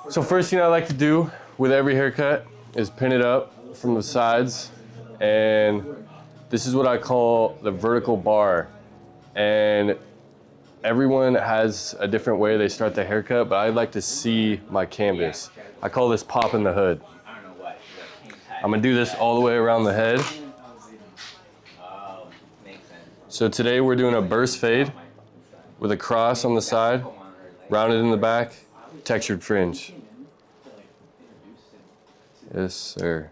So first thing I like to do with every haircut is pin it up from the sides, and this is what I call the vertical bar. And everyone has a different way they start the haircut, but I like to see my canvas. I call this popping the hood. I'm gonna do this all the way around the head. So today we're doing a burst fade with a cross on the side, rounded in the back, textured fringe. Yes, sir.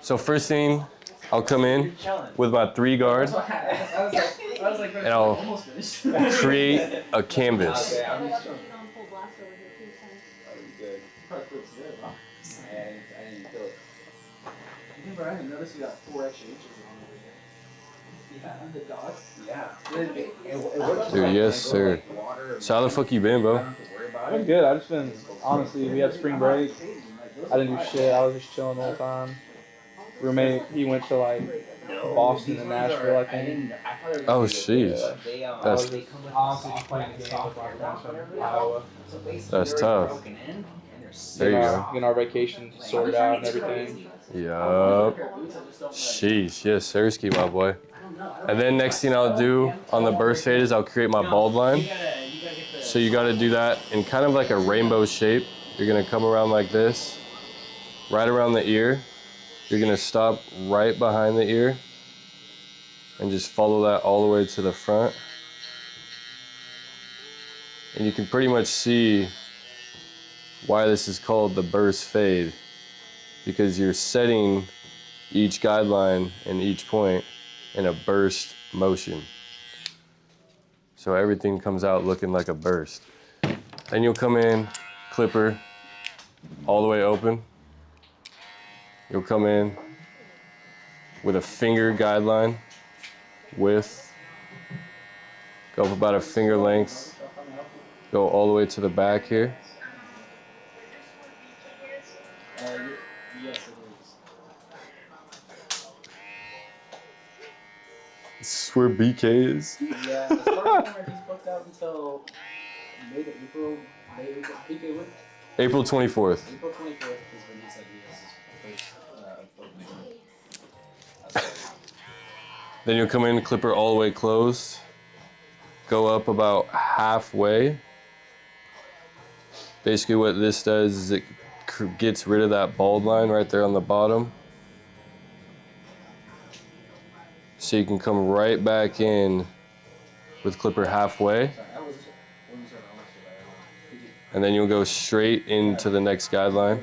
So first thing, I'll come in with my 3 guard and I'll create a canvas. I didn't notice you got 4 extra inches on over here. Yeah, and the dots. Yeah. Dude, yes, sir. So how the fuck you been, bro? I've been good. I just been, honestly, we had spring break. I didn't do shit. I was just chilling the whole time. Roommate, he went to like Boston and Nashville, I think. Oh, jeez. That's Honestly just playing the game with my friends from Iowa. That's tough. There you go. Getting our vacation sorted out and everything. Yup. Sheesh, yes, sirski, my boy. And then next thing I'll do on the burst fade is I'll create my bald line. So you gotta do that in kind of like a rainbow shape. You're gonna come around like this, right around the ear. You're gonna stop right behind the ear and just follow that all the way to the front. And you can pretty much see why this is called the burst fade, because you're setting each guideline and each point in a burst motion. So everything comes out looking like a burst. Then you'll come in, clipper, all the way open. You'll come in with a finger guideline, width, go up about a finger length, go all the way to the back here. Yes, it This is where BK is. Yeah, as far as he's booked out until May to April. PK when? April 24th. April 24th is when he said he has his first appointment. Then you'll come in, clipper all the way closed, go up about halfway. Basically what this does is it gets rid of that bald line right there on the bottom. So you can come right back in with clipper halfway. And then you'll go straight into the next guideline.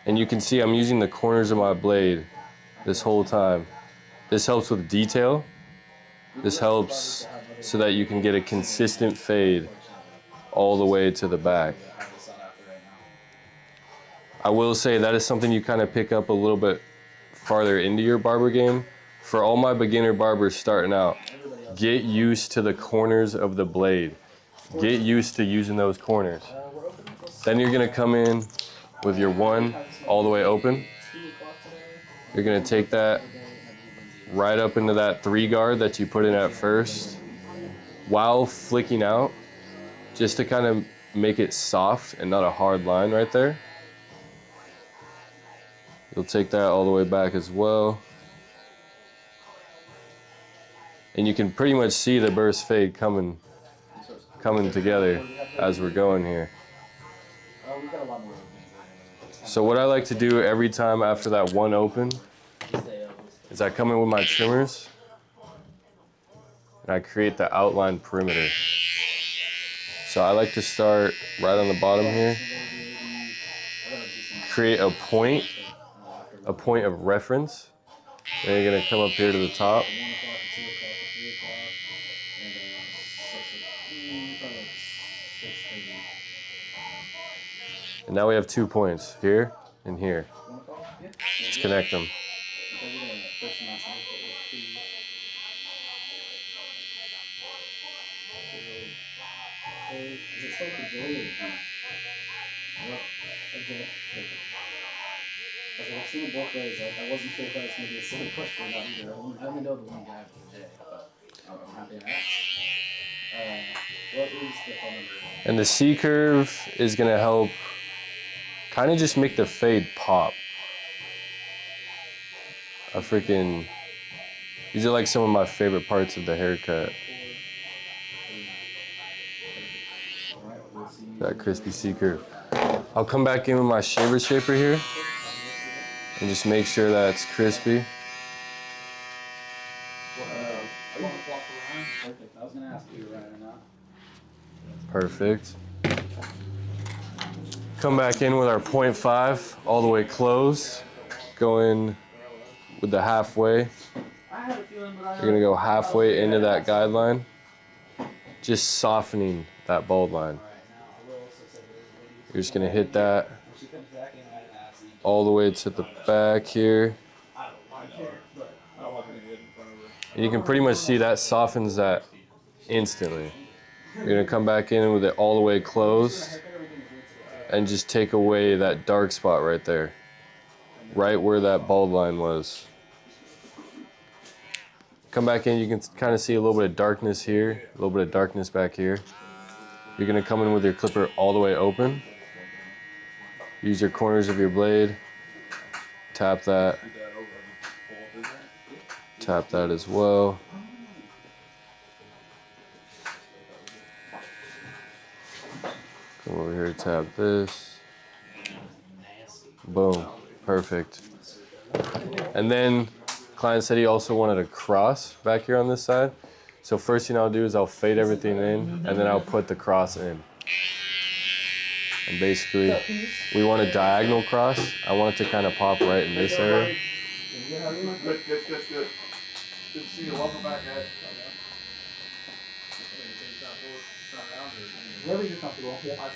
And you can see I'm using the corners of my blade this whole time. This helps with detail. This helps so that you can get a consistent fade all the way to the back. I will say that is something you kind of pick up a little bit farther into your barber game. For all my beginner barbers starting out, get used to the corners of the blade. Get used to using those corners. Then you're gonna come in with your 1 all the way open. You're gonna take that right up into that 3 guard that you put in at first, while flicking out, just to kind of make it soft and not a hard line right there. You'll take that all the way back as well. And you can pretty much see the burst fade coming together as we're going here. So what I like to do every time after that 1 open is I come in with my trimmers and I create the outline perimeter. So I like to start right on the bottom here, create a point of reference. Then you're gonna come up here to the top. And now we have 2 points, here and here. Let's connect them. I've seen it both ways. I wasn't sure if that was going to be a silly question or not either. I only know the one guy from J. And the C curve is gonna help kind of just make the fade pop. These are like some of my favorite parts of the haircut. That crispy C curve. I'll come back in with my shaver shaper here and just make sure that it's crispy. Perfect. Come back in with our 0.5 all the way closed. Go in with the halfway. You're gonna go halfway into that guideline, just softening that bald line. You're just gonna hit that all the way to the back here. And you can pretty much see that softens that instantly. You're gonna come back in with it all the way closed and just take away that dark spot right there, right where that bald line was. Come back in, you can kind of see a little bit of darkness here, a little bit of darkness back here. You're gonna come in with your clipper all the way open. Use your corners of your blade, tap that as well. Come over here, tap this. Boom, perfect. And then client said he also wanted a cross back here on this side. So first thing I'll do is I'll fade everything in and then I'll put the cross in. And basically, we want a diagonal cross. I want it to kind of pop right in this area. Good. Good to see you. Welcome back, guys. Wherever you're comfortable. Yeah.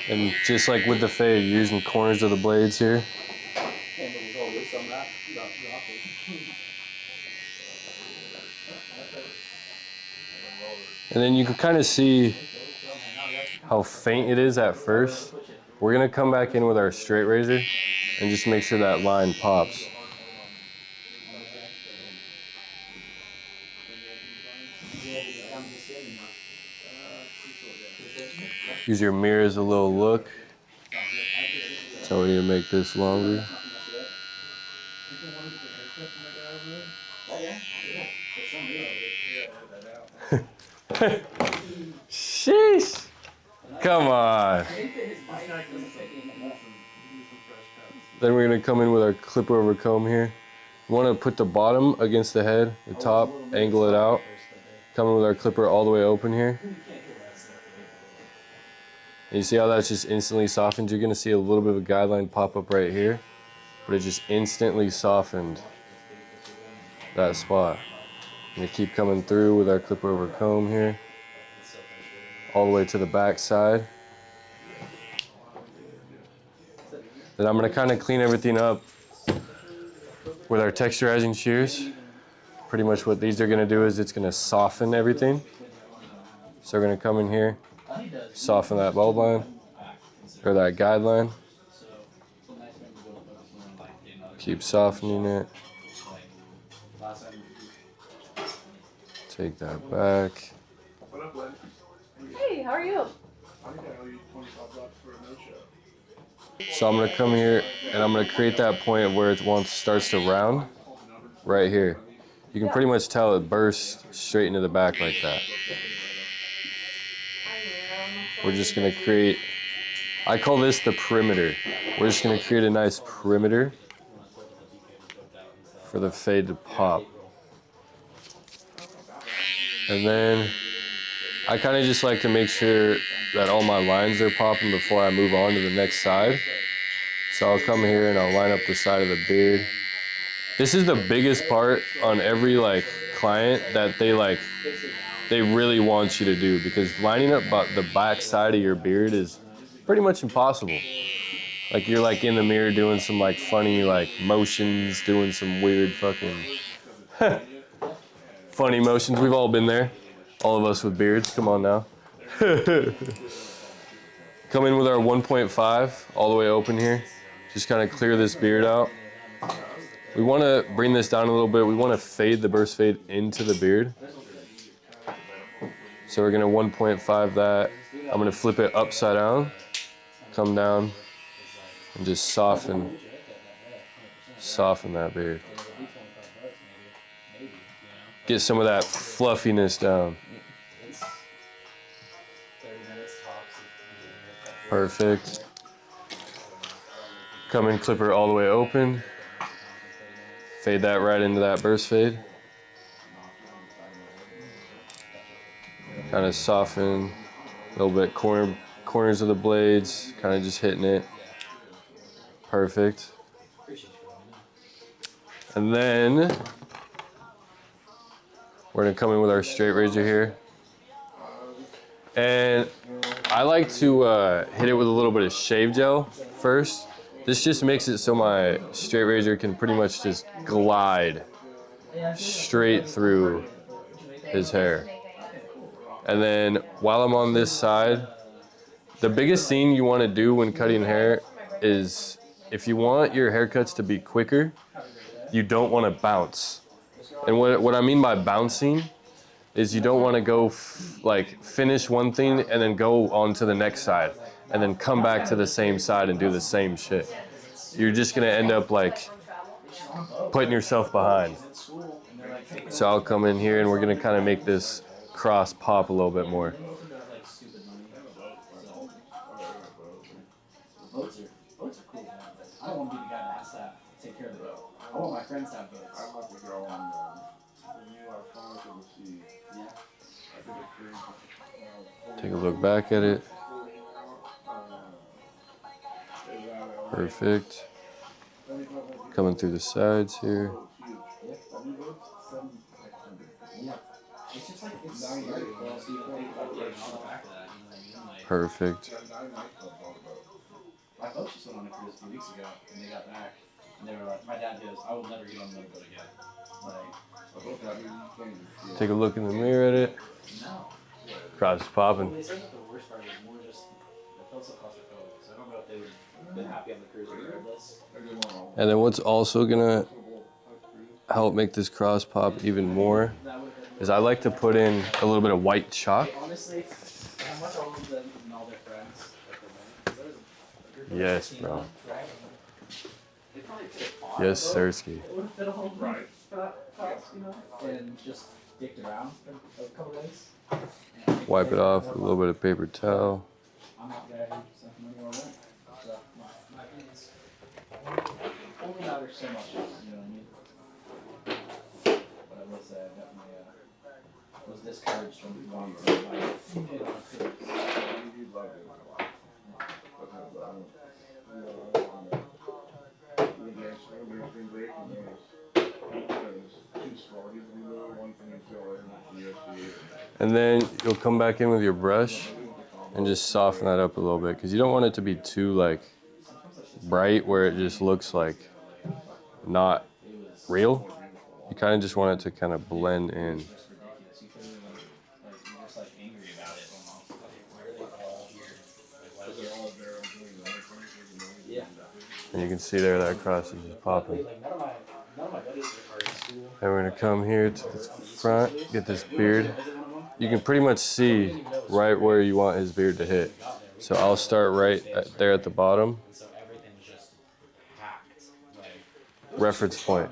And just like with the fade, you're using corners of the blades here. And then you can kind of see how faint it is at first. We're gonna come back in with our straight razor and just make sure that line pops. Use your mirror as a little look. Tell me to make this longer. Sheesh! Come on. Then we're gonna come in with our clipper over comb here. We wanna put the bottom against the head, the top, angle it out. Come in with our clipper all the way open here. And you see how that's just instantly softened? You're gonna see a little bit of a guideline pop up right here, but it just instantly softened that spot. And we keep coming through with our clipper over comb here, all the way to the back side. Then I'm gonna kind of clean everything up with our texturizing shears. Pretty much what these are gonna do is it's gonna soften everything. So we're gonna come in here, soften that bulb line, or that guideline. Keep softening it. Take that back. Hey, how are you? So I'm gonna come here and I'm gonna create that point of where it starts to round, right here. You can pretty much tell it bursts straight into the back like that. We're just gonna create, I call this the perimeter. We're just gonna create a nice perimeter for the fade to pop. And then I kind of just like to make sure that all my lines are popping before I move on to the next side. So I'll come here and I'll line up the side of the beard. This is the biggest part on every client that they really want you to do, because lining up the back side of your beard is pretty much impossible. Like you're in the mirror doing some funny motions, doing some weird fucking funny motions. We've all been there. All of us with beards, come on now. Come in with our 1.5 all the way open here. Just kind of clear this beard out. We want to bring this down a little bit. We want to fade the burst fade into the beard. So we're gonna 1.5 that. I'm gonna flip it upside down, come down, and just soften that beard. Get some of that fluffiness down. Perfect. Come in, clipper all the way open. Fade that right into that burst fade. Kind of soften a little bit corners of the blades, kind of just hitting it. Perfect. And then we're gonna come in with our straight razor here. And I like to hit it with a little bit of shave gel first. This just makes it so my straight razor can pretty much just glide straight through his hair. And then while I'm on this side, the biggest thing you want to do when cutting hair is if you want your haircuts to be quicker, you don't want to bounce. And what I mean by bouncing is you don't want to go finish one thing and then go on to the next side and then come back to the same side and do the same shit. You're just gonna end up like putting yourself behind. So I'll come in here and we're gonna kind of make this cross pop a little bit more. Boats are cool, man. I don't want to be the guy that has to take care of the boat. I want my friends to have boats. I'd like to go on the new iconic of the sea. Yeah. Take a look back at it. Perfect. Coming through the sides here. Yeah. It's just like, it's very cool. So you don't think about getting on the back of that. You know what I mean? Like, Perfect. my folks just went on a cruise a few weeks ago, and they got back, and they were like, my dad goes, I will never get on the boat again. Like, Take a look in the mirror at it. no. Cross is popping. They said that the worst part was more just, it felt so claustrophobic, so I don't know if they would have been happy on the cruise regardless. And then what's also gonna help make this cross pop even more is I like to put in a little bit of white chalk. Honestly, how much all of them and all their friends that they made. Yes, bro. They probably fit fine. Yes, Sirski. It would fit a whole right for that class, you know? And just dicked around for a couple days. Wipe it off with a little bit of paper towel. I'm not very so money or rent. So my opinions only matter so much, you know what I mean? But I will say I definitely was discouraged from going to And then you'll come back in with your brush and just soften that up a little bit because you don't want it to be too like bright where it just looks like not real. You kind of just want it to kind of blend in. And you can see there that cross is just popping. And we're gonna come here to the front, get this beard. You can pretty much see right where you want his beard to hit. So I'll start right there at the bottom. Reference point.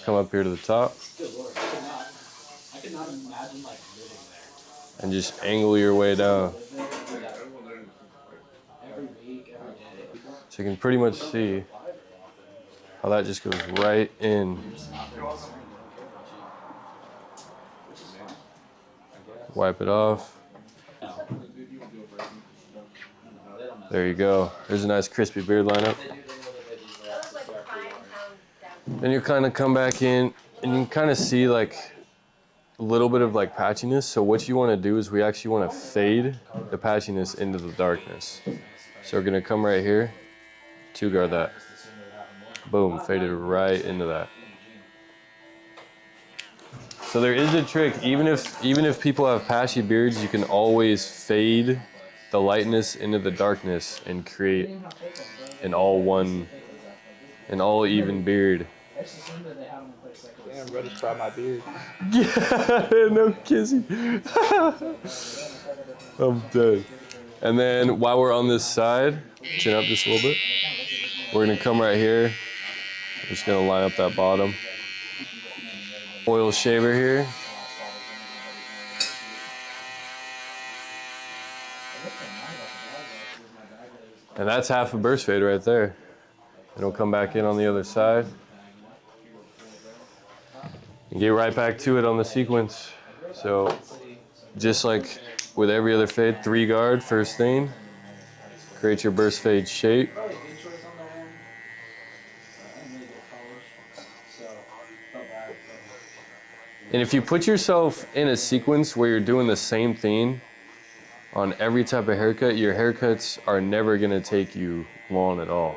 Come up here to the top. And just angle your way down. So you can pretty much see how that just goes right in. Wipe it off. There you go. There's a nice crispy beard lineup. Then you kind of come back in and you can kind of see like a little bit of like patchiness. So what you want to do is we actually want to fade the patchiness into the darkness. So we're going to come right here, two guard that. Boom, faded right into that. So there is a trick. Even if people have patchy beards, you can always fade the lightness into the darkness and create an all even beard. Damn, bro, just fried my beard. Yeah, no kissing. I'm dead. And then while we're on this side, chin up just a little bit. We're gonna come right here. I'm just gonna line up that bottom. Oil shaver here. And that's half a burst fade right there. It'll come back in on the other side. And get right back to it on the sequence. So just like with every other fade, 3 guard first thing. Create your burst fade shape. And if you put yourself in a sequence where you're doing the same thing on every type of haircut, your haircuts are never gonna take you long at all.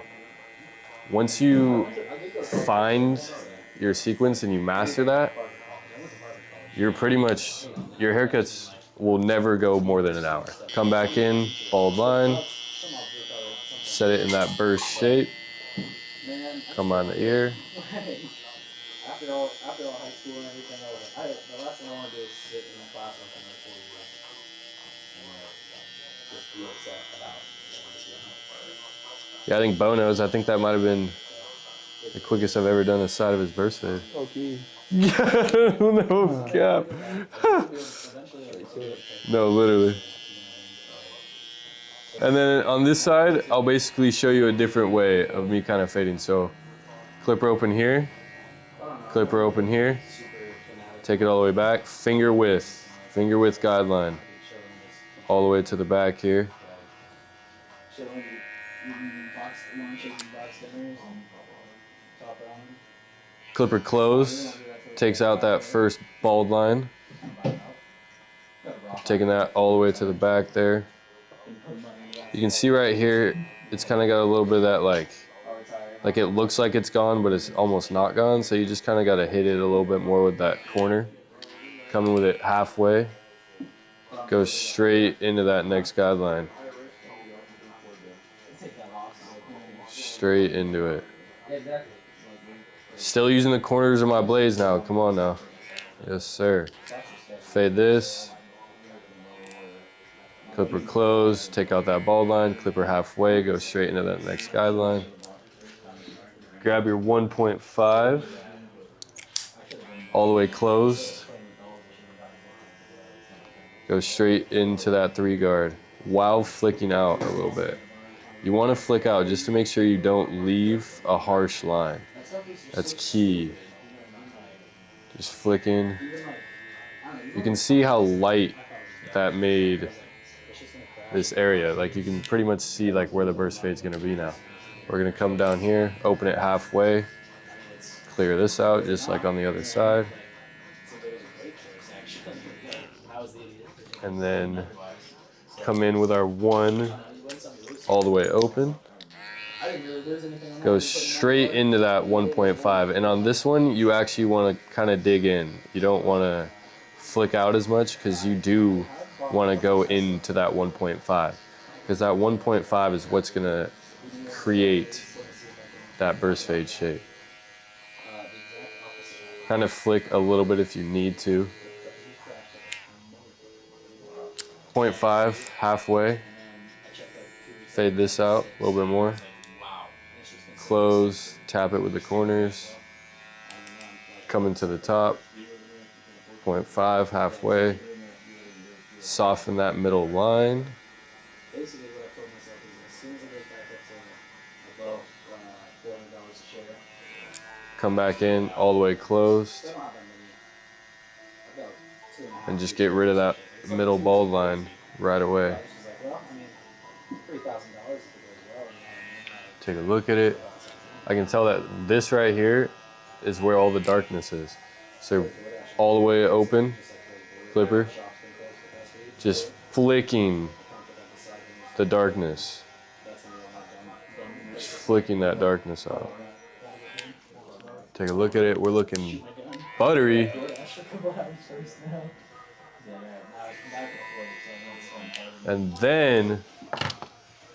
Once you find your sequence and you master that, you're pretty much, your haircuts will never go more than an hour. Come back in, bald line, set it in that burst shape, come on the ear. After all high school and everything, the last thing I want to do is sit in a classroom for like 4 years and just be upset about. Yeah, I think Bo knows. I think that might have been the quickest I've ever done the side of his burst fade. Okay. Yeah, no cap. No, literally. And then on this side, I'll basically show you a different way of me kind of fading. So clipper open here, clipper open here, take it all the way back, finger width guideline, all the way to the back here. Clipper close, takes out that first bald line. Taking that all the way to the back there. You can see right here, it's kind of got a little bit of that like it looks like it's gone, but it's almost not gone. So you just kind of got to hit it a little bit more with that corner. Coming with it halfway, go straight into that next guideline. Straight into it. Still using the corners of my blades now, come on now. Yes, sir. Fade this. Clipper close, take out that bald line, clipper halfway, go straight into that next guideline. Grab your 1.5, all the way closed. Go straight into that 3 guard while flicking out a little bit. You want to flick out just to make sure you don't leave a harsh line. That's key. Just flicking. You can see how light that made this area. Like you can pretty much see like where the burst fade is going to be now. We're going to come down here, open it halfway, clear this out just like on the other side. And then come in with our 1 all the way open. Go straight into that 1.5. And on this one, you actually want to kind of dig in. You don't want to flick out as much because you do want to go into that 1.5. Because that 1.5 is what's going to create that burst fade shape. Kind of flick a little bit if you need to. 0.5 halfway. Fade this out a little bit more. Close, tap it with the corners. Come into the top. 0.5 halfway. Soften that middle line. Basically, what I've told myself is as soon as it goes back up to above $400 a share, Come back in all the way closed. And just get rid of that middle bald line right away. Take a look at it. I can tell that this right here is where all the darkness is. So all the way open, clipper, just flicking the darkness. Just flicking that darkness out. Take a look at it. We're looking buttery. for a couple hours first now. Yeah, now I can afford it, so I know it's fun. And then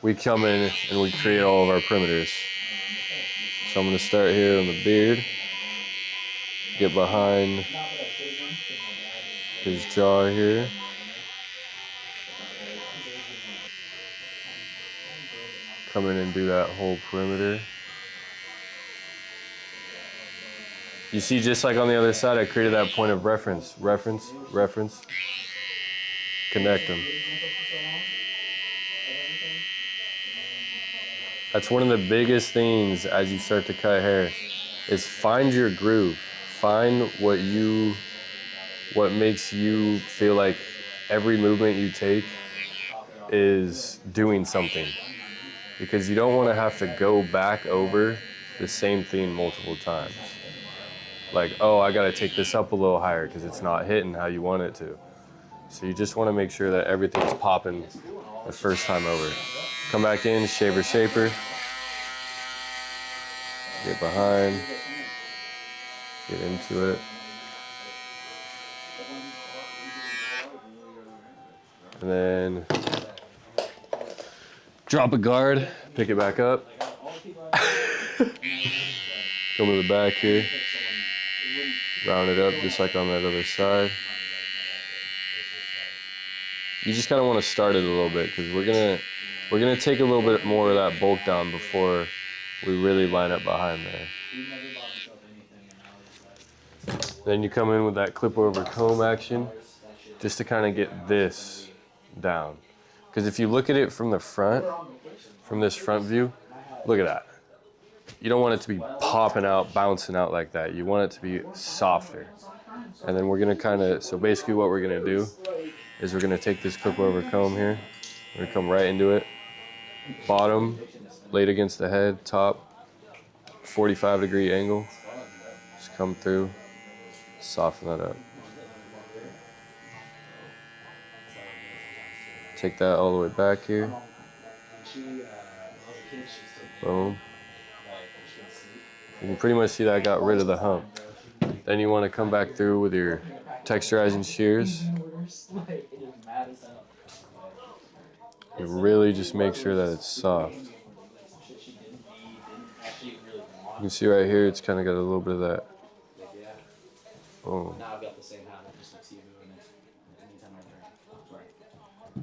we come in and we create all of our perimeters. So I'm gonna start here on the beard, get behind his jaw here. Come in and do that whole perimeter. You see, just like on the other side, I created that point of reference. Reference, reference. Connect them. That's one of the biggest things as you start to cut hair, is find your groove. Find what makes you feel like every movement you take is doing something. Because you don't want to have to go back over the same thing multiple times. Like, oh, I gotta take this up a little higher because it's not hitting how you want it to. So you just want to make sure that everything's popping the first time over. Come back in, shaver, shaper. Get behind. Get into it. And then drop a guard, pick it back up. Come to the back here. Round it up just like on that other side. You just kind of want to start it a little bit because we're gonna take a little bit more of that bulk down before we really line up behind there. Then you come in with that clip over comb action just to kind of get this down. Because if you look at it from the front, from this front view, look at that. You don't want it to be popping out, bouncing out like that. You want it to be softer. And then we're gonna so basically what we're gonna do is we're gonna take this clip over comb here. We're gonna come right into it. Bottom, laid against the head, top, 45-degree angle. Just come through, soften that up. Take that all the way back here. Boom. You can pretty much see that I got rid of the hump. Then you want to come back through with your texturizing shears. You really just make sure that it's soft. You can see right here, it's kind of got a little bit of that. Boom.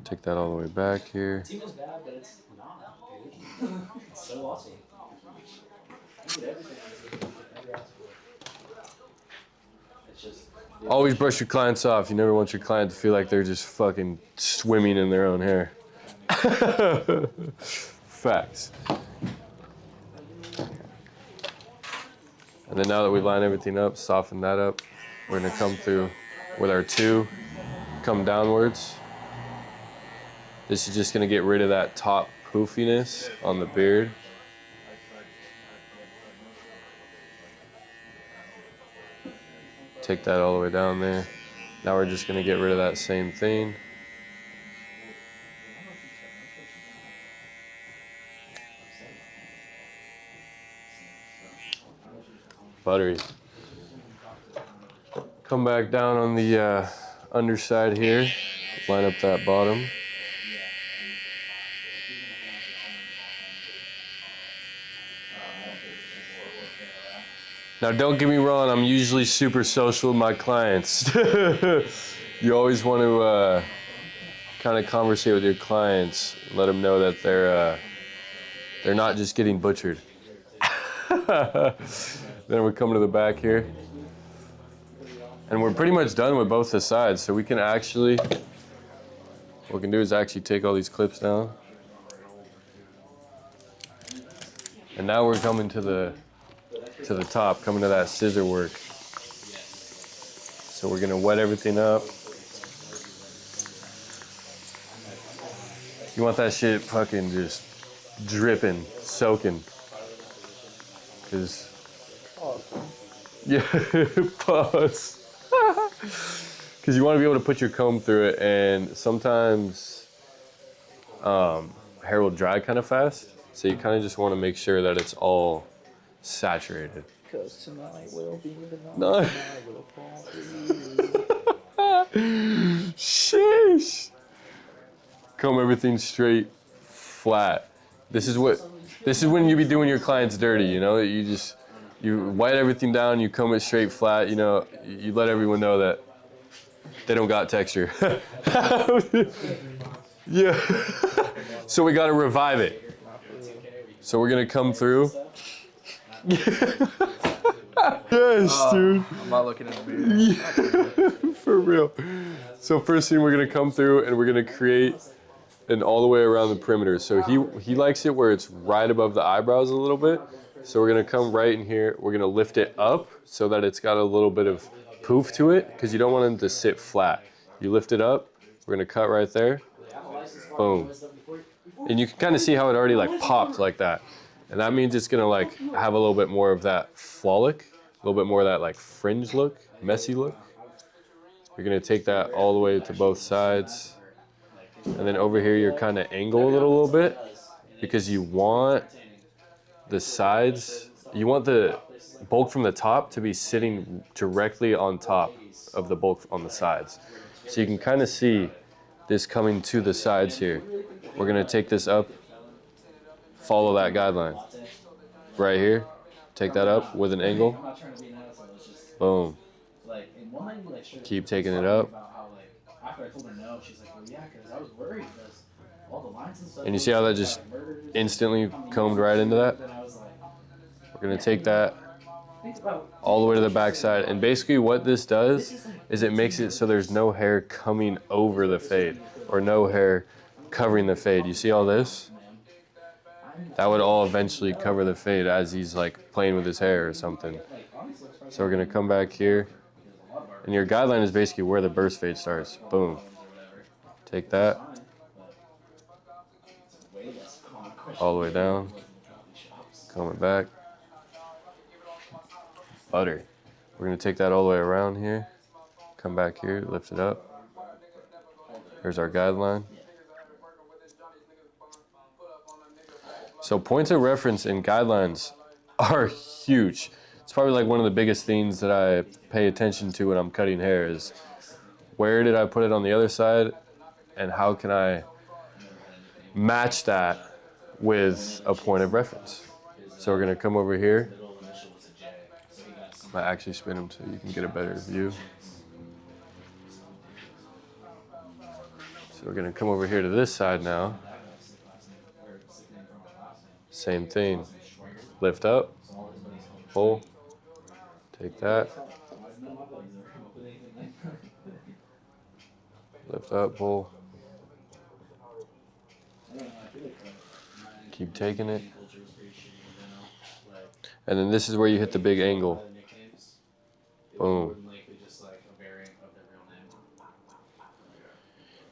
Take that all the way back here. Always brush your clients off. You never want your client to feel like they're just fucking swimming in their own hair. Facts. And then now that we line everything up, soften that up, we're gonna come through with our two, come downwards. This is just gonna get rid of that top poofiness on the beard. Take that all the way down there. Now we're just gonna get rid of that same thing. Buttery. Come back down on the underside here. Line up that bottom. Now don't get me wrong, I'm usually super social with my clients. You always want to kind of conversate with your clients, let them know that they're not just getting butchered. Then we come to the back here. And we're pretty much done with both the sides, so we can actually, what we can do is actually take all these clips down. And now we're coming to the top, coming to that scissor work. So we're gonna wet everything up. You want that shit fucking just dripping, soaking. Cause, yeah, pause. Cause you wanna be able to put your comb through it, and sometimes hair will dry kind of fast. So you kind of just wanna make sure that it's all saturated. 'cause tonight will be the night No. I will fall for you. Sheesh. Comb everything straight, flat. This is when you be doing your clients dirty, you know? You white everything down, you comb it straight flat, you know, you let everyone know that they don't got texture. Yeah. So we gotta revive it. So we're gonna come through. Yes, dude. I'm not looking in the mirror. For real. So first thing, we're gonna come through and we're gonna create an all the way around the perimeter. So he likes it where it's right above the eyebrows a little bit. So we're gonna come right in here. We're gonna lift it up so that it's got a little bit of poof to it, because you don't want them to sit flat. You lift it up. We're gonna cut right there. Boom. And you can kind of see how it already like popped like that. And that means it's gonna like have a little bit more of that flawless, a little bit more of that like fringe look, messy look. You're gonna take that all the way to both sides. And then over here, you're kind of angle it a little bit because you want the sides, you want the bulk from the top to be sitting directly on top of the bulk on the sides. So you can kind of see this coming to the sides here. We're gonna take this up, follow that guideline. Right here, take that up with an angle. Boom. Keep taking it up. And you see how that just instantly combed right into that? We're gonna take that all the way to the back side. And basically what this does is it makes it so there's no hair coming over the fade or no hair covering the fade. You see all this? That would all eventually cover the fade as he's like playing with his hair or something. So we're gonna come back here. And your guideline is basically where the burst fade starts. Boom. Take that. All the way down. Comb it back. Butter. We're gonna take that all the way around here. Come back here, lift it up. Here's our guideline. So points of reference and guidelines are huge. It's probably like one of the biggest things that I pay attention to when I'm cutting hair is where did I put it on the other side and how can I match that with a point of reference. So we're gonna come over here. I actually spin them so you can get a better view. So we're gonna come over here to this side now. Same thing. Lift up, pull, take that. Lift up, pull. Keep taking it. And then this is where you hit the big angle. Boom.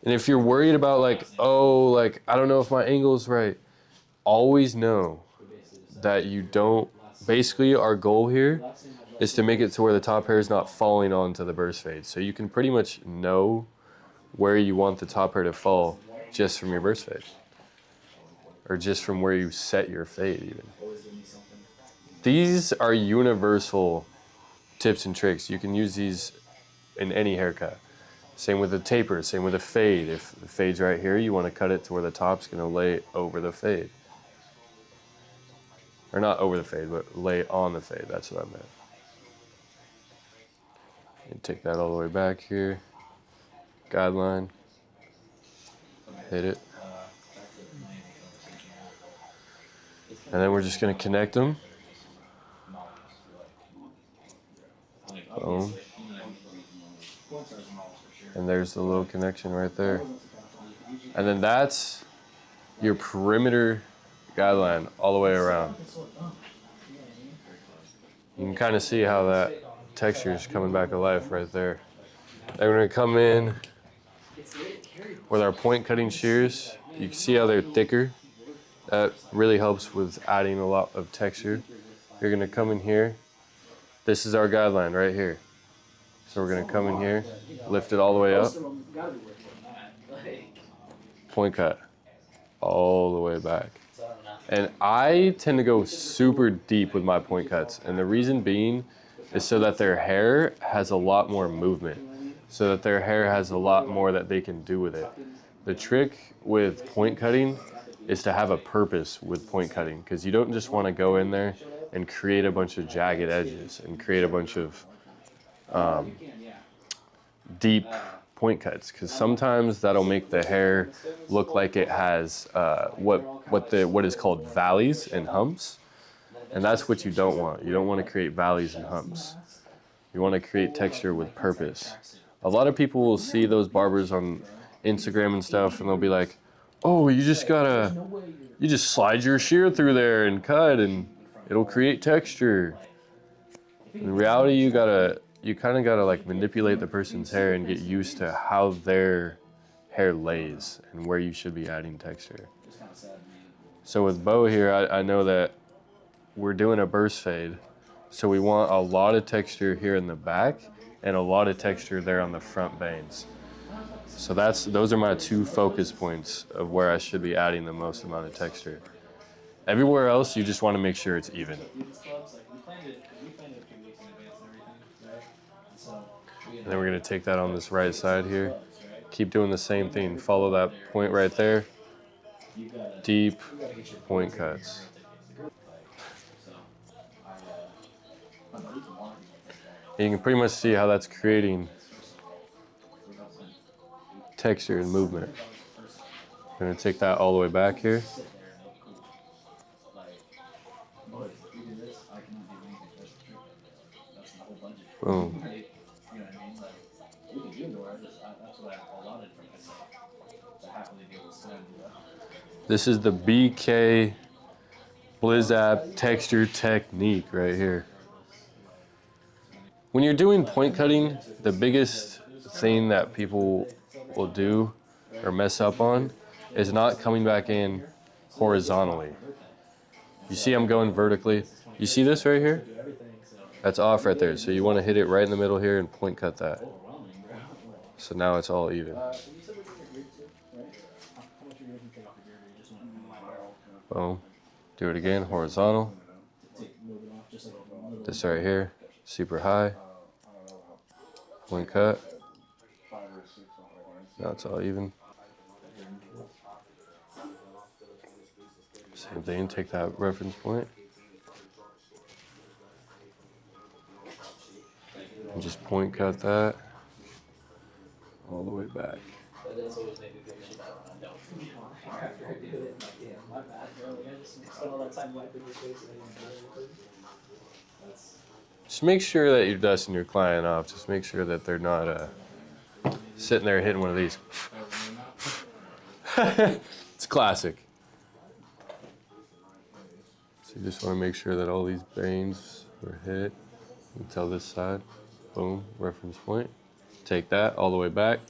And if you're worried about like, oh, like, I don't know if my angle's right, always know that you don't, basically our goal here is to make it to where the top hair is not falling onto the burst fade. So you can pretty much know where you want the top hair to fall just from your burst fade. Or just from where you set your fade even. These are universal tips and tricks. You can use these in any haircut. Same with the taper, same with a fade. If the fade's right here, you want to cut it to where the top's gonna lay over the fade. Or not over the fade, but lay on the fade, that's what I meant. And take that all the way back here. Guideline. Hit it. And then we're just gonna connect them. Boom. And there's the little connection right there. And then that's your perimeter guideline all the way around. You can kind of see how that texture is coming back to life right there. Then we're gonna come in with our point cutting shears. You can see how they're thicker. That really helps with adding a lot of texture. You're gonna come in here. This is our guideline right here. So we're gonna come in here, lift it all the way up. Point cut, all the way back. And I tend to go super deep with my point cuts. And the reason being is so that their hair has a lot more movement, so that their hair has a lot more that they can do with it. The trick with point cutting is to have a purpose with point cutting, because you don't just want to go in there and create a bunch of jagged edges and create a bunch of deep point cuts, because sometimes that'll make the hair look like it has what is called valleys and humps, and that's what you don't want. You don't want to create valleys and humps. You want to create texture with purpose. A lot of people will see those barbers on Instagram and stuff, and they'll be like, "Oh, you just slide your shear through there and cut, and it'll create texture." In reality, you kind of gotta like manipulate the person's hair and get used to how their hair lays and where you should be adding texture. So with Bo here, I know that we're doing a burst fade, so we want a lot of texture here in the back and a lot of texture there on the front bangs. So those are my 2 focus points of where I should be adding the most amount of texture. Everywhere else, you just want to make sure it's even. And then we're going to take that on this right side here. Keep doing the same thing. Follow that point right there. Deep point cuts. And you can pretty much see how that's creating texture and movement. I'm going to take that all the way back here. Boom. This is the BK Blzzzap texture technique right here. When you're doing point cutting, the biggest thing that people will do or mess up on is not coming back in horizontally. You see I'm going vertically. You see this right here? That's off right there. So you want to hit it right in the middle here and point cut that. So now it's all even. Boom. Do it again, horizontal. This right here, super high. Point cut. Now it's all even. Same thing, take that reference point. And just point cut that all the way back. Just make sure that you're dusting your client off. Just make sure that they're not sitting there hitting one of these. It's classic. So you just want to make sure that all these bangs are hit until this side. Boom, reference point. Take that all the way back.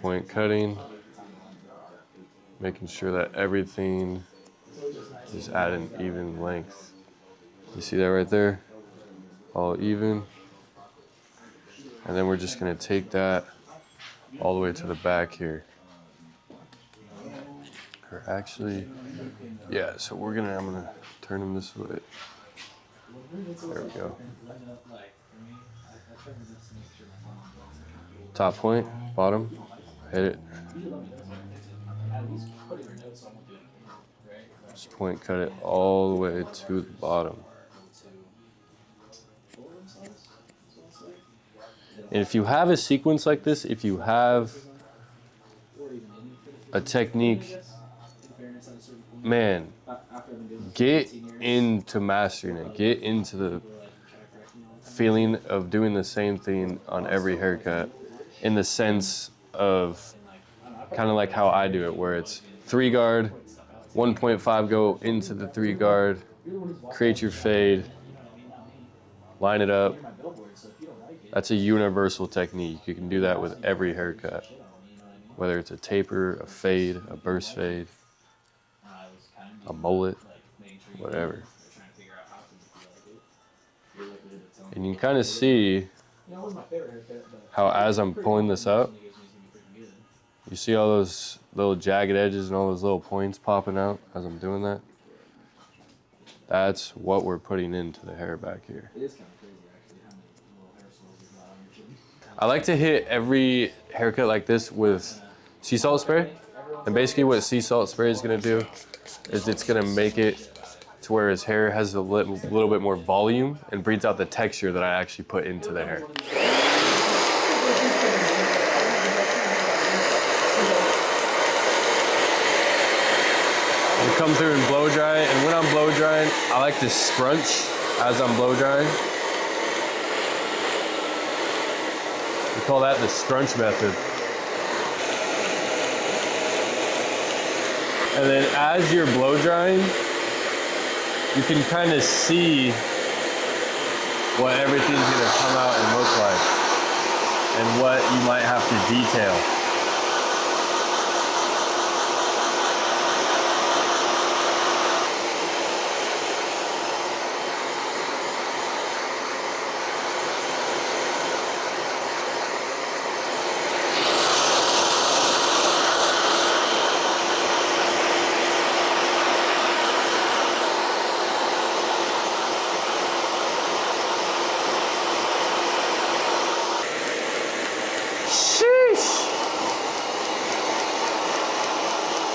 Point cutting. Making sure that everything is at an even length. You see that right there? All even. And then we're just gonna take that all the way to the back here. Or actually, yeah, so I'm gonna turn them this way. There we go. Top point, bottom, hit it. Just point cut it all the way to the bottom. And if you have a sequence like this, if you have a technique, man, get into mastering it. Get into the feeling of doing the same thing on every haircut, in the sense of kind of like how I do it, where it's 3 guard, 1.5 go into the 3 guard, create your fade, line it up. That's a universal technique. You can do that with every haircut, whether it's a taper, a fade, a burst fade, a mullet, whatever. And you can kind of see how as I'm pulling this up, You see all those little jagged edges and all those little points popping out as I'm doing that? That's what we're putting into the hair back here. It is kind of crazy, actually, how many little hair soils you got on your chin. I like to hit every haircut like this with sea salt spray. And basically what sea salt spray is gonna do is it's gonna make it to where his hair has a little bit more volume and breathes out the texture that I actually put into the hair. We'll come through and blow dry, and when I'm blow drying, I like to scrunch as I'm blow drying. We call that the scrunch method. And then as you're blow drying, you can kind of see what everything's gonna come out and look like and what you might have to detail.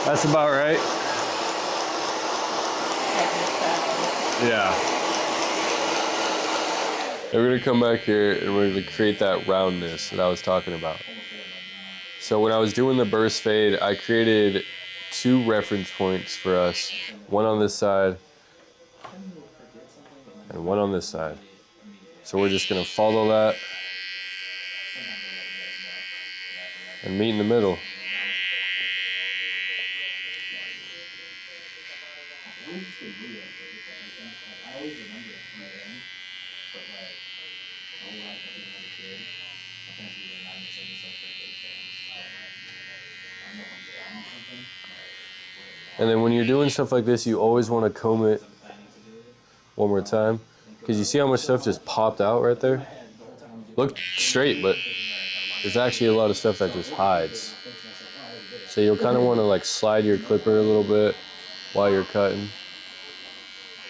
That's about right. Yeah. And we're gonna come back here and we're gonna create that roundness that I was talking about. So when I was doing the burst fade, I created 2 reference points for us. One on this side and one on this side. So we're just gonna follow that and meet in the middle. I always remember it from the end, but like, a whole lot of stuff even as a kid, my parents would be reminding me saying stuff for big things, but I don't know if I'm down or something. And then when you're doing stuff like this, you always want to comb it one more time, because you see how much stuff just popped out right there? Looked straight, but there's actually a lot of stuff that just hides. So you'll kind of want to like slide your clipper a little bit while you're cutting.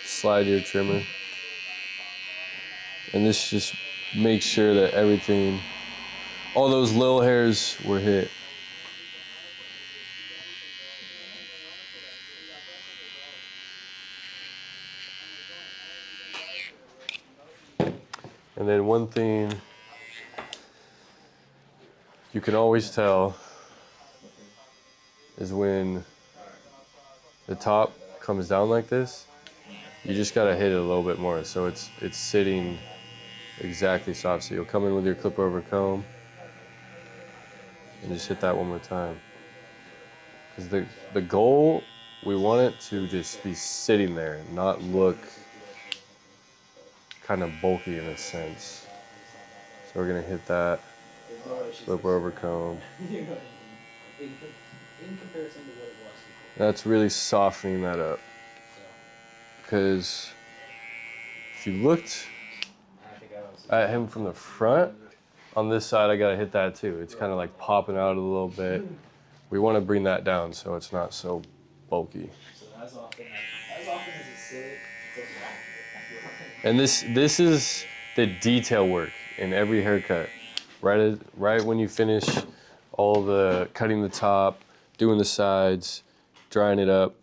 Slide your trimmer. And this just makes sure that everything, all those little hairs were hit. And then one thing you can always tell is when the top comes down like this, you just gotta hit it a little bit more so it's sitting exactly soft. So you'll come in with your clip over comb and just hit that one more time. Because the goal, we want it to just be sitting there, not look kind of bulky in a sense. So we're gonna hit that, flip over comb. In comparison to what it was. That's really softening that up. Because if you looked at him from the front, on this side I gotta hit that too. It's kind of like popping out a little bit. We want to bring that down so it's not so bulky. So as often as it's silly, it's also And this is the detail work in every haircut. Right when you finish all the cutting the top, doing the sides, drying it up,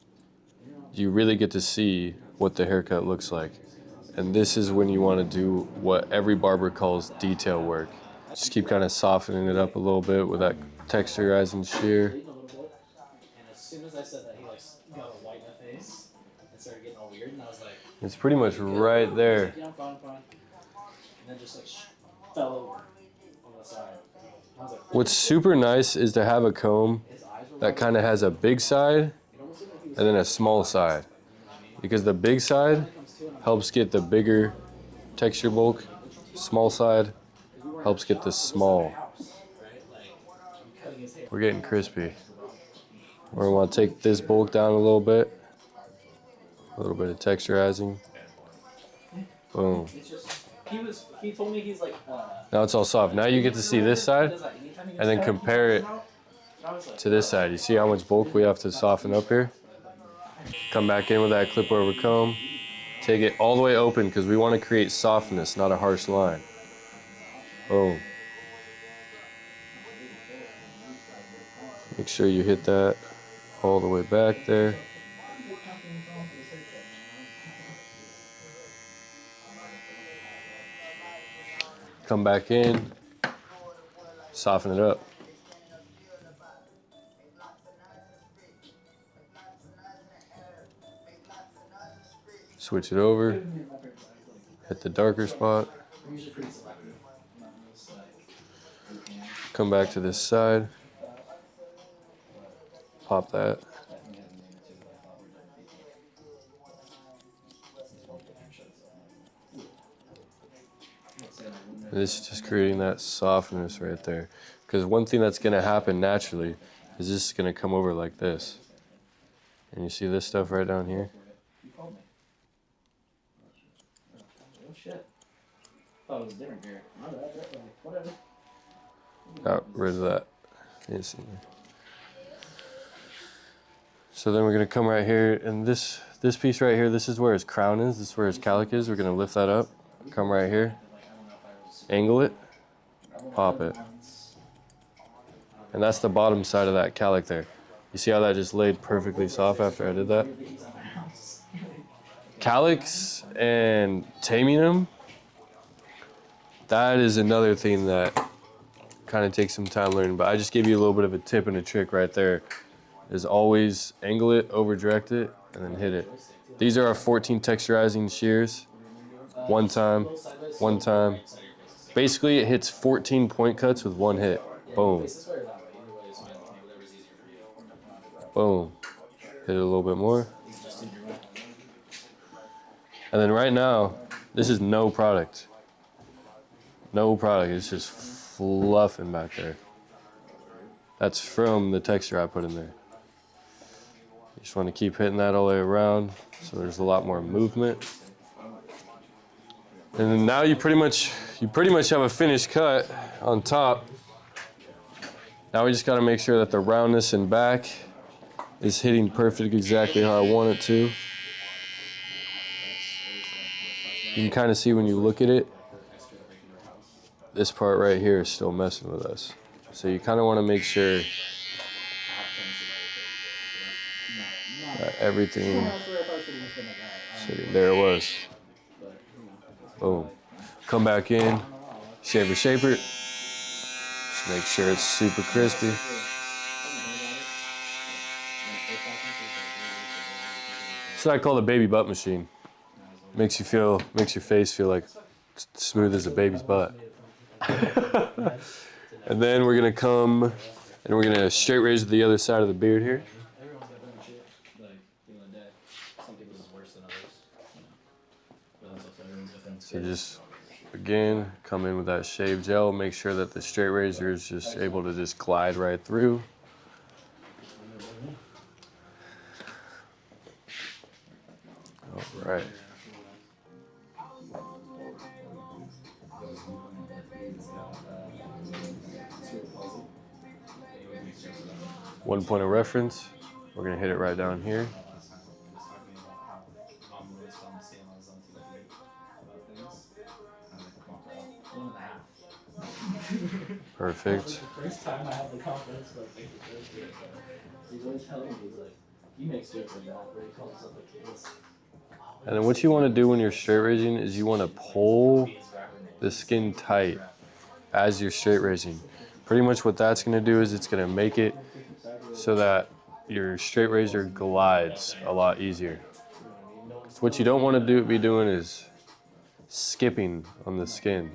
you really get to see what the haircut looks like. And this is when you want to do what every barber calls detail work. Just keep kind of softening it up a little bit with that texturizing shear. And as soon as I said that, he like got a white in the face and started getting all weird, and I was like, It's pretty much right there. yeah, I'm fine, I'm fine. And then just like fell over on the side. I was like, What's super nice is to have a comb that kind of has a big side and then a small side. Because the big side helps get the bigger texture bulk. Small side helps get the small. We're getting crispy. We're gonna want to take this bulk down a little bit of texturizing. Boom. it's just, he told me he's like, Now it's all soft. Now you get to see this side and then compare it to this side. You see how much bulk we have to soften up here? Come back in with that clip over comb. Take it all the way open because we want to create softness, not a harsh line. Boom. Make sure you hit that all the way back there. Come back in, soften it up. Switch it over, hit the darker spot. Come back to this side, pop that. And this is just creating that softness right there. Because one thing that's gonna happen naturally is this is gonna come over like this. And you see this stuff right down here? Got rid of that. So then we're gonna come right here, and this piece right here, this is where his crown is, this is where his calic is. We're gonna lift that up, come right here, angle it, pop it. And that's the bottom side of that calic there. You see how that just laid perfectly soft after I did that? Calics and taming them, that is another thing that kind of takes some time learning, but I just gave you a little bit of a tip and a trick right there. Is always angle it, over direct it, and then hit it. These are our 14 texturizing shears. One time. Basically it hits 14 point cuts with one hit. Boom. Boom. Hit it a little bit more. And then right now, this is no product. No product, it's just fluffing back there. That's from the texture I put in there. You just want to keep hitting that all the way around so there's a lot more movement. And then now you pretty much have a finished cut on top. Now we just got to make sure that the roundness in back is hitting perfect exactly how I want it to. You can kind of see when you look at it, this part right here is still messing with us. So you kind of want to make sure everything, there it was. Boom. Come back in, shaper, shaper. Just make sure it's super crispy. That's what I call the baby butt machine. Makes your face feel like smooth as a baby's butt. And then we're gonna come and we're gonna straight razor the other side of the beard here. So just, again, come in with that shave gel, make sure that the straight razor is just able to just glide right through. All right. One point of reference, we're gonna hit it right down here. Perfect. First time I have the confidence, but he's always telling me, he's like, he makes jokes like that, where he calls himself a kid. And then what you want to do when you're straight raising is you want to pull the skin tight as you're straight raising. Pretty much what that's going to do is it's going to make it so that your straight razor glides a lot easier. So what you don't want to be doing is skipping on the skin.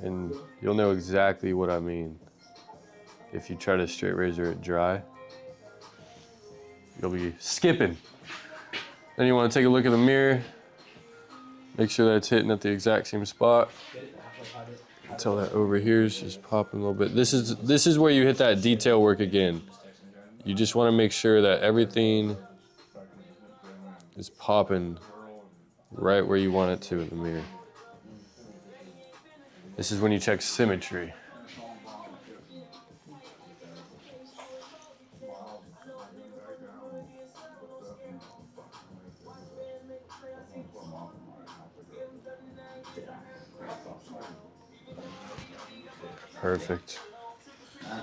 And you'll know exactly what I mean. If you try to straight razor it dry, you'll be skipping. Then you want to take a look at the mirror, make sure that it's hitting at the exact same spot. Until that over here is just popping a little bit. This is where you hit that detail work again. You just want to make sure that everything is popping right where you want it to in the mirror. This is when you check symmetry. Perfect. I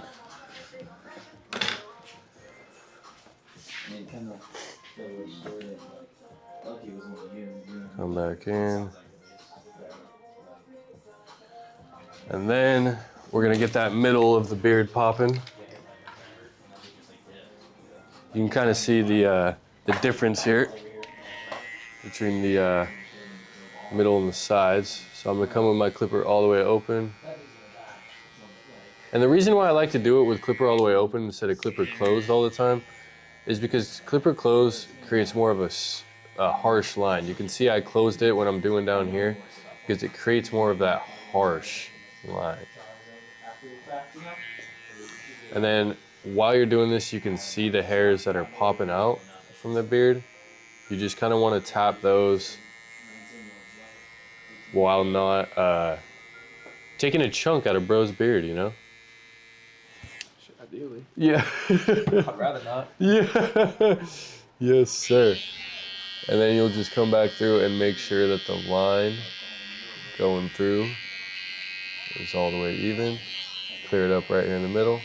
mean, kind of the story that Lucky was only you. Come back in. And then we're gonna get that middle of the beard popping. You can kind of see the difference here between the middle and the sides. So I'm gonna come with my clipper all the way open. And the reason why I like to do it with clipper all the way open instead of clipper closed all the time is because clipper closed creates more of a harsh line. You can see I closed it when I'm doing down here because it creates more of that harsh line. And then while you're doing this, you can see the hairs that are popping out from the beard. You just kind of want to tap those while not taking a chunk out of bro's beard, you know? Ideally. Yeah. I'd rather not. Yeah. Yes, sir. And then you'll just come back through and make sure that the line going through is all the way even. Clear it up right here in the middle.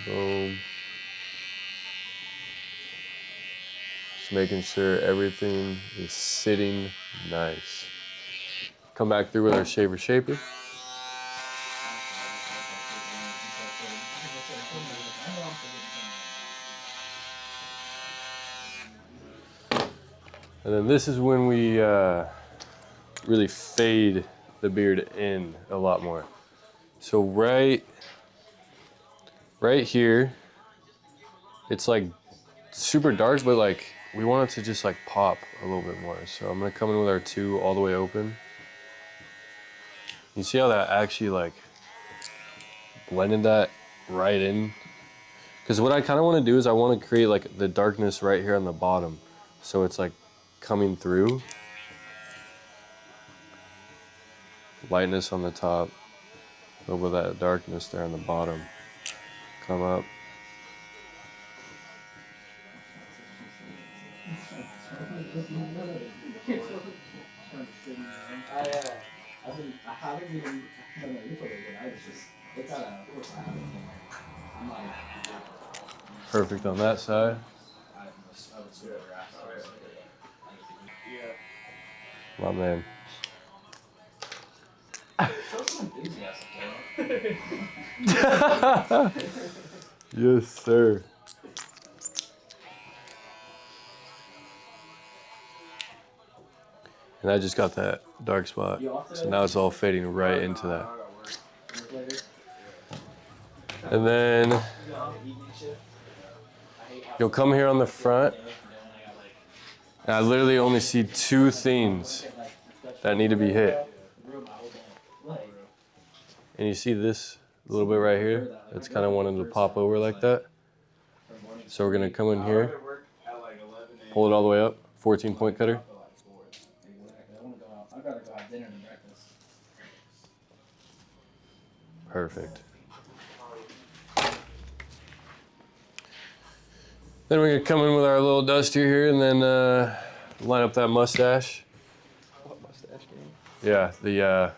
Boom. Just making sure everything is sitting nice. Come back through with our shaver shaper. And then this is when we really fade the beard in a lot more. So right here, it's like super dark, but like we want it to just like pop a little bit more. So I'm gonna come in with our 2 all the way open. You see how that actually like blended that right in? Because what I kind of want to do is I want to create like the darkness right here on the bottom. So it's like coming through. Lightness on the top, a little bit of that darkness there on the bottom. Come up. I haven't even done an intro yet. I was just, it's out of course I haven't. I'm not Perfect on that side. I would swear your ass off. Yeah. My man. Show some enthusiasm, bro. Yes, sir. And I just got that dark spot. So now it's all fading right into that. And then you'll come here on the front. And I literally only see 2 things that need to be hit. And you see this little bit right here? That's kind of wanting to pop over like that. So we're gonna come in here, hold it all the way up, 14-point cutter. I gotta go have dinner and breakfast. Perfect. Then we're gonna come in with our little duster here and then line up that mustache. What mustache game? Yeah, the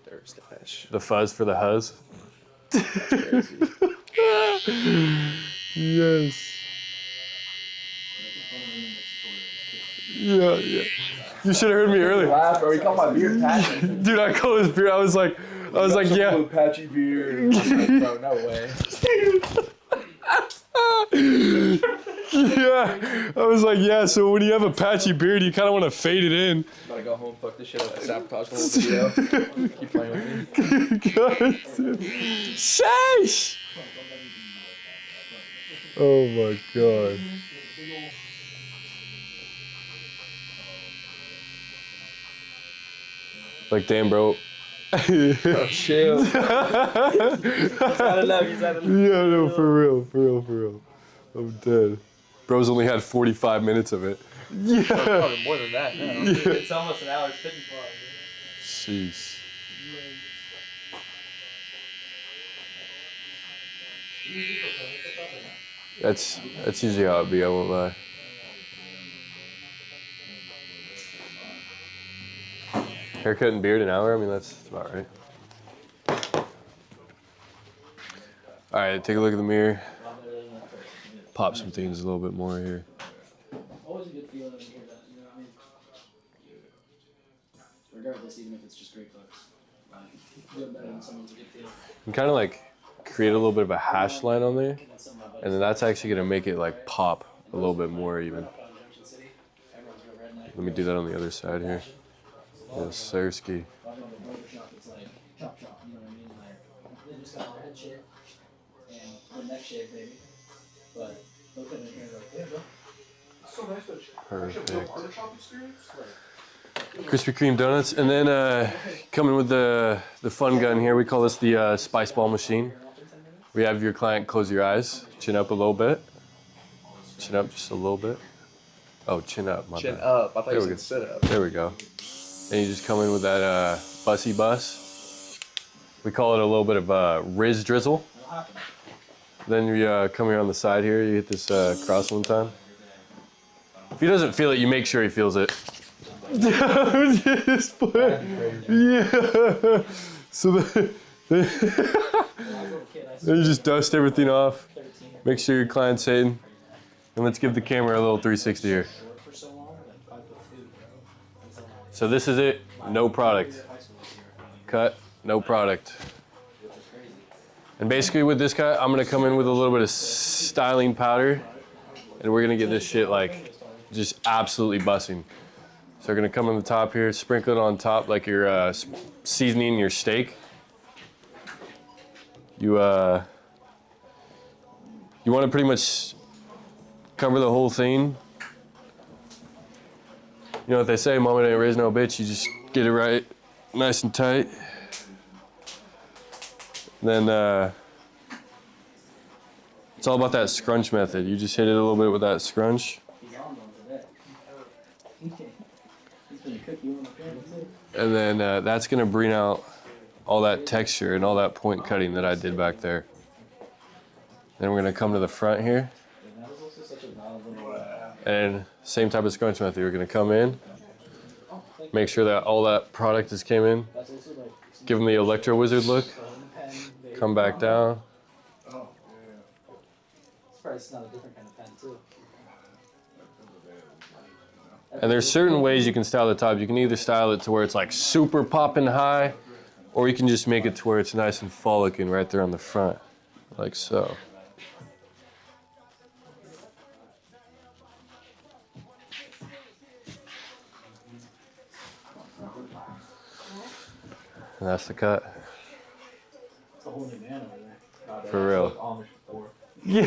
Dirt stash. the fuzz for the huzz. Yes. Yeah, yeah. You should have heard me earlier. Laugh, bro. He called my beard patchy. Dude, I called his beard. I was like, yeah. Blue patchy beard. Bro, no way. Yeah. I was like, yeah, so when you have a patchy beard, you kind of want to fade it in. Gotta go home, fuck this shit up, sabotage the whole video. Keep playing with me. God. Sheesh. Oh my God. Like, damn, bro. Bro, chill. He's had enough, he's had enough. Yeah, no, for real. I'm dead. Bro's only had 45 minutes of it. Yeah. Probably more than that now. Yeah. It's almost an hour 55. Jeez. That's usually how it be, I won't lie. Haircut and beard an hour. I mean, that's about right. All right, take a look at the mirror. Pop some things a little bit more here. Always a good feeling when you hear that, you know what I mean? Regardless, even if it's just great looks. Like, doing better than someone's a good feeling. You kind of like create a little bit of a hash line on there, and then that's actually gonna make it like pop a little bit more even. Let me do that on the other side here. Yes, Sersky. It's like chop chop, you know what I mean? Like, they just got their head shaved and the neck shaved maybe. But they'll come in here and like, yeah, bro. It's so nice that you Perfect. have no barbershop experience. Krispy Kreme donuts, and then coming with the fun gun here. We call this the spice ball machine. We have your client close your eyes, chin up a little bit, chin up just a little bit. Oh, chin up, my Chin bad. up. I thought There you we go. said sit up. There we go. And you just come in with that bussy bus. We call it a little bit of Riz drizzle. Then you come here on the side here. You hit this cross one time. If he doesn't feel it, you make sure he feels it. Just put, yeah. So then you just dust everything off. Make sure your client's hitting. And let's give the camera a little 360 here. So this is it, no product. Cut, no product. And basically with this cut, I'm gonna come in with a little bit of styling powder, and we're gonna get this shit like just absolutely busting. So we're gonna come on the top here, sprinkle it on top like you're seasoning your steak. You wanna pretty much cover the whole thing. You know what they say, mama didn't raise no bitch, you just get it right, nice and tight. And then it's all about that scrunch method. You just hit it a little bit with that scrunch. And then that's gonna bring out all that texture and all that point cutting that I did back there. Then we're gonna come to the front here. And same type of scrunch method. We're gonna come in, make sure that all that product just came in, give them the Electro Wizard look, come back down. It's not a different kind of pen too. And there's certain ways you can style the top. You can either style it to where it's like super popping high, or you can just make it to where it's nice and fall-looking right there on the front, like so. And that's the cut. It's a whole new man over there. For real. Amish before. Yeah.